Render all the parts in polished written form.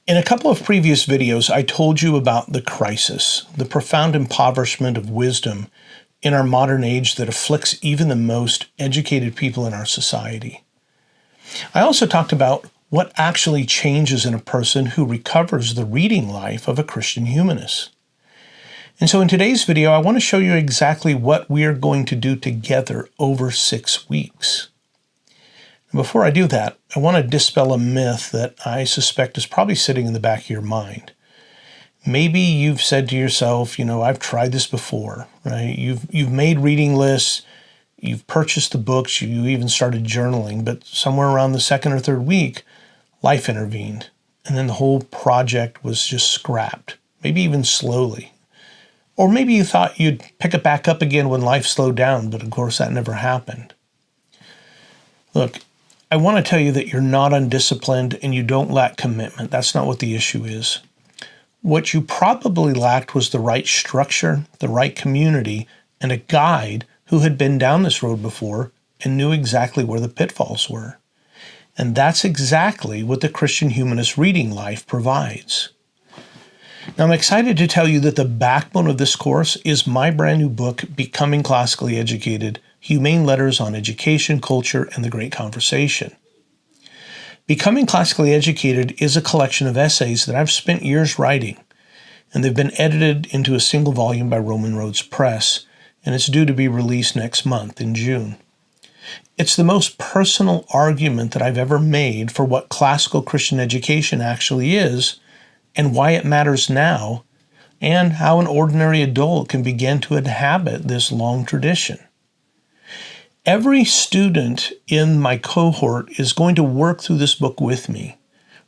In a couple of previous videos, I told you about the crisis, the profound impoverishment of wisdom in our modern age that afflicts even the most educated people in our society. I also talked about what actually changes in a person who recovers the reading life of a Christian humanist. And so in today's video, I want to show you exactly what we are going to do together over 6 weeks. Before I do that, I want to dispel a myth that I suspect is probably sitting in the back of your mind. Maybe you've said to yourself, I've tried this before, right? You've made reading lists, you've purchased the books, you even started journaling, but somewhere around the second or third week, life intervened, and then the whole project was just scrapped, maybe even slowly. Or maybe you thought you'd pick it back up again when life slowed down, but of course that never happened. Look, I want to tell you that you're not undisciplined and you don't lack commitment. That's not what the issue is. What you probably lacked was the right structure, the right community, and a guide who had been down this road before and knew exactly where the pitfalls were. And that's exactly what the Christian Humanist Reading Life provides. Now, I'm excited to tell you that the backbone of this course is my brand new book, Becoming Classically Educated: Humane Letters on Education, Culture, and the Great Conversation. Becoming Classically Educated is a collection of essays that I've spent years writing, and they've been edited into a single volume by Roman Roads Press, and it's due to be released next month in June. It's the most personal argument that I've ever made for what classical Christian education actually is, and why it matters now, and how an ordinary adult can begin to inhabit this long tradition. Every student in my cohort is going to work through this book with me.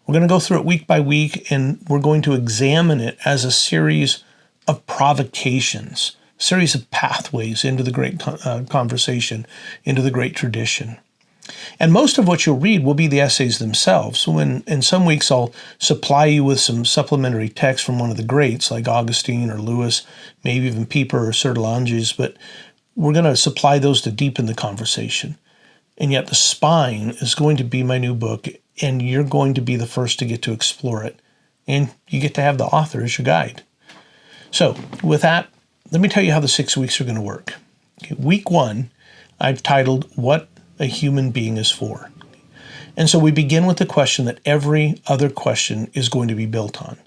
We're going to go through it week by week, and we're going to examine it as a series of provocations, a series of pathways into the great conversation, into the great tradition. And most of what you'll read will be the essays themselves. So in some weeks, I'll supply you with some supplementary text from one of the greats, like Augustine or Lewis, maybe even Pieper or Sertalanges, but we're going to supply those to deepen the conversation. And yet the spine is going to be my new book, and you're going to be the first to get to explore it. And you get to have the author as your guide. So with that, let me tell you how the 6 weeks are going to work. Okay, week 1, I've titled What a Human Being is For. And so we begin with the question that every other question is going to be built on.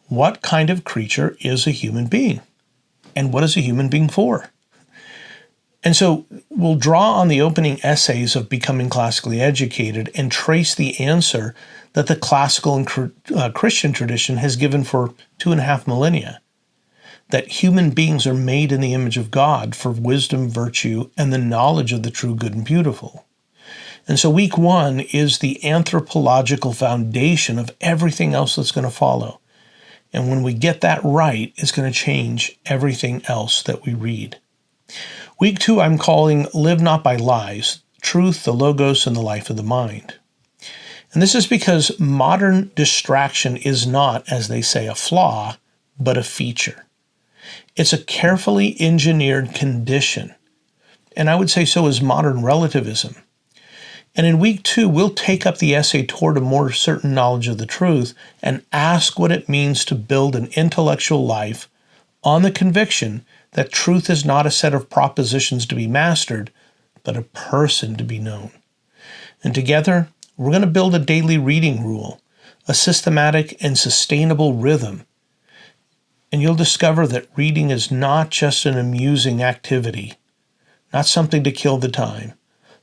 What kind of creature is a human being? And what is a human being for? And so we'll draw on the opening essays of Becoming Classically Educated and trace the answer that the classical and Christian tradition has given for 2.5 millennia. That human beings are made in the image of God for wisdom, virtue, and the knowledge of the true, good, and beautiful. And so week 1 is the anthropological foundation of everything else that's going to follow. And when we get that right, it's going to change everything else that we read. Week 2, I'm calling Live Not by Lies: Truth, the Logos, and the Life of the Mind. And this is because modern distraction is not, as they say, a flaw, but a feature. It's a carefully engineered condition, and I would say so is modern relativism. And in week 2, we'll take up the essay Toward a More Certain Knowledge of the Truth and ask what it means to build an intellectual life on the conviction that truth is not a set of propositions to be mastered, but a person to be known. And together, we're going to build a daily reading rule, a systematic and sustainable rhythm. And you'll discover that reading is not just an amusing activity, not something to kill the time,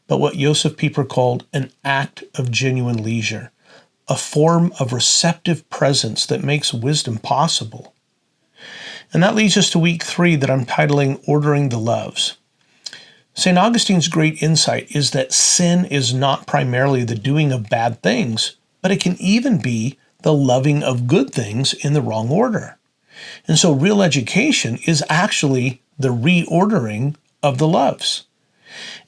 but what Josef Pieper called an act of genuine leisure, a form of receptive presence that makes wisdom possible. And that leads us to week 3 that I'm titling Ordering the Loves. St. Augustine's great insight is that sin is not primarily the doing of bad things, but it can even be the loving of good things in the wrong order. And so real education is actually the reordering of the loves.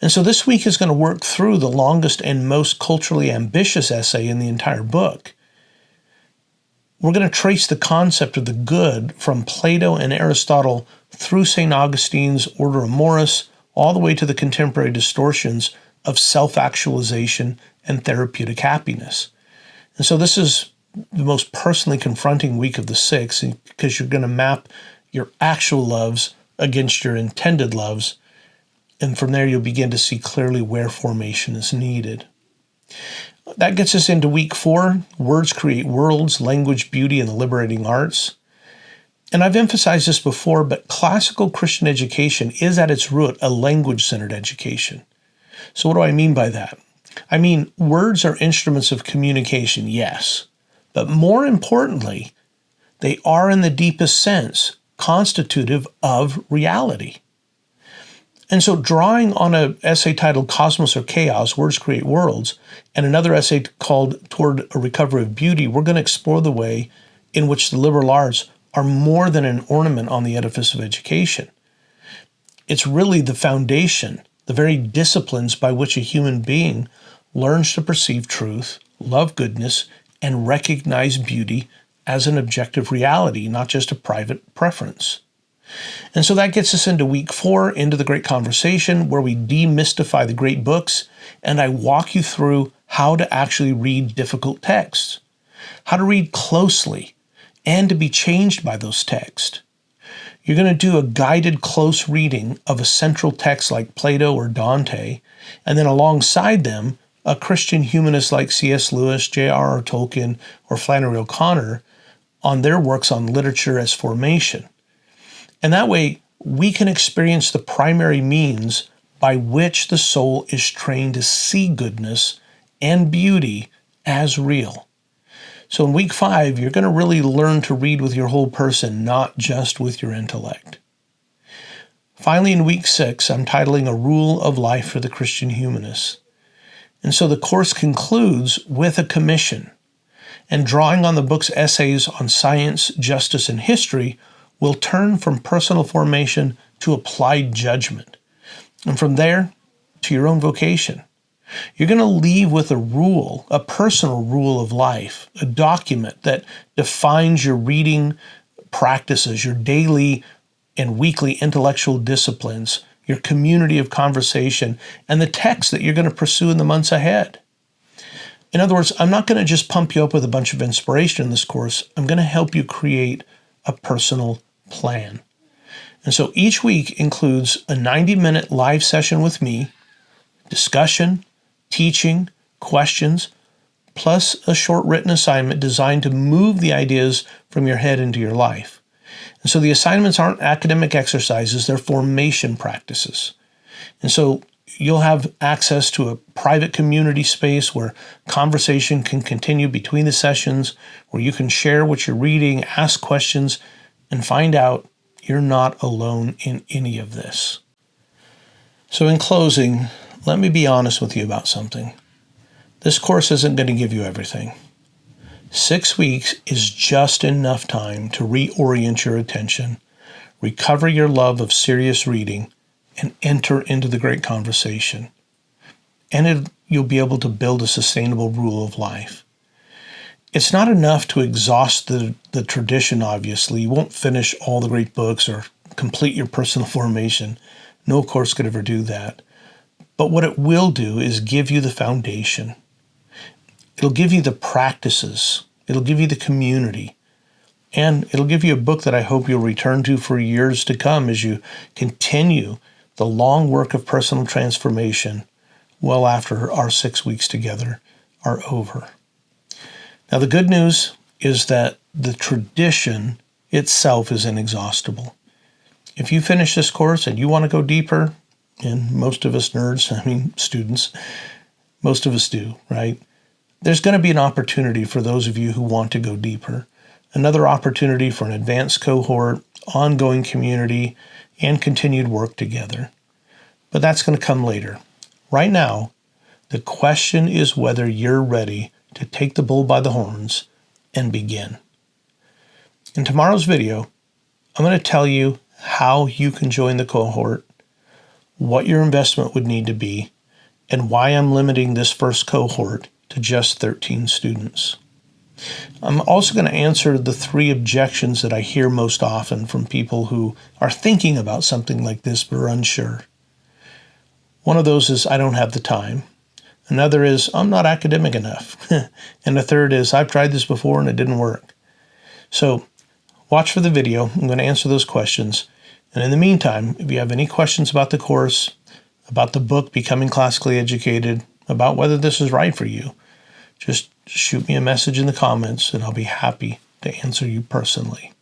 And so this week is going to work through the longest and most culturally ambitious essay in the entire book. We're going to trace the concept of the good from Plato and Aristotle through St. Augustine's Order Amoris, all the way to the contemporary distortions of self-actualization and therapeutic happiness. And so this is the most personally confronting week of the 6, because you're going to map your actual loves against your intended loves. And from there, you'll begin to see clearly where formation is needed. That gets us into week 4, Words Create Worlds, Language, Beauty, and the Liberating Arts. And I've emphasized this before, but classical Christian education is at its root a language-centered education. So what do I mean by that? I mean, words are instruments of communication, yes, but more importantly, they are in the deepest sense constitutive of reality. And so drawing on an essay titled Cosmos or Chaos, Words Create Worlds, and another essay called Toward a Recovery of Beauty, we're going to explore the way in which the liberal arts are more than an ornament on the edifice of education. It's really the foundation, the very disciplines by which a human being learns to perceive truth, love goodness, and recognize beauty as an objective reality, not just a private preference. And so that gets us into week 4, into the Great Conversation, where we demystify the great books, and I walk you through how to actually read difficult texts, how to read closely, and to be changed by those texts. You're going to do a guided close reading of a central text like Plato or Dante, and then alongside them, a Christian humanist like C.S. Lewis, J.R.R. Tolkien, or Flannery O'Connor on their works on literature as formation. And that way, we can experience the primary means by which the soul is trained to see goodness and beauty as real. So in week 5, you're going to really learn to read with your whole person, not just with your intellect. Finally, in week 6, I'm titling A Rule of Life for the Christian Humanist. And so the course concludes with a commission. And drawing on the book's essays on science, justice, and history, will turn from personal formation to applied judgment. And from there, to your own vocation. You're going to leave with a rule, a personal rule of life, a document that defines your reading practices, your daily and weekly intellectual disciplines, your community of conversation, and the text that you're going to pursue in the months ahead. In other words, I'm not going to just pump you up with a bunch of inspiration in this course. I'm going to help you create a personal plan. And so each week includes a 90-minute live session with me, discussion, teaching, questions, plus a short written assignment designed to move the ideas from your head into your life. And so the assignments aren't academic exercises, they're formation practices. And so you'll have access to a private community space where conversation can continue between the sessions, where you can share what you're reading, ask questions, and find out you're not alone in any of this. So in closing, let me be honest with you about something. This course isn't going to give you everything. 6 weeks is just enough time to reorient your attention, recover your love of serious reading, and enter into the Great Conversation. And you'll be able to build a sustainable rule of life. It's not enough to exhaust the tradition, obviously. You won't finish all the great books or complete your personal formation. No course could ever do that. But what it will do is give you the foundation. It'll give you the practices. It'll give you the community. And it'll give you a book that I hope you'll return to for years to come as you continue the long work of personal transformation well after our 6 weeks together are over. Now, the good news is that the tradition itself is inexhaustible. If you finish this course and you want to go deeper, and most of us nerds, students, most of us do, right? There's going to be an opportunity for those of you who want to go deeper, another opportunity for an advanced cohort, ongoing community, and continued work together. But that's going to come later. Right now, the question is whether you're ready to take the bull by the horns and begin. In tomorrow's video, I'm going to tell you how you can join the cohort, what your investment would need to be, and why I'm limiting this first cohort to just 13 students. I'm also going to answer the 3 objections that I hear most often from people who are thinking about something like this but are unsure. One of those is, I don't have the time. Another is, I'm not academic enough. And the third is, I've tried this before and it didn't work. So watch for the video. I'm going to answer those questions. And in the meantime, if you have any questions about the course, about the book, Becoming Classically Educated, about whether this is right for you, just shoot me a message in the comments and I'll be happy to answer you personally.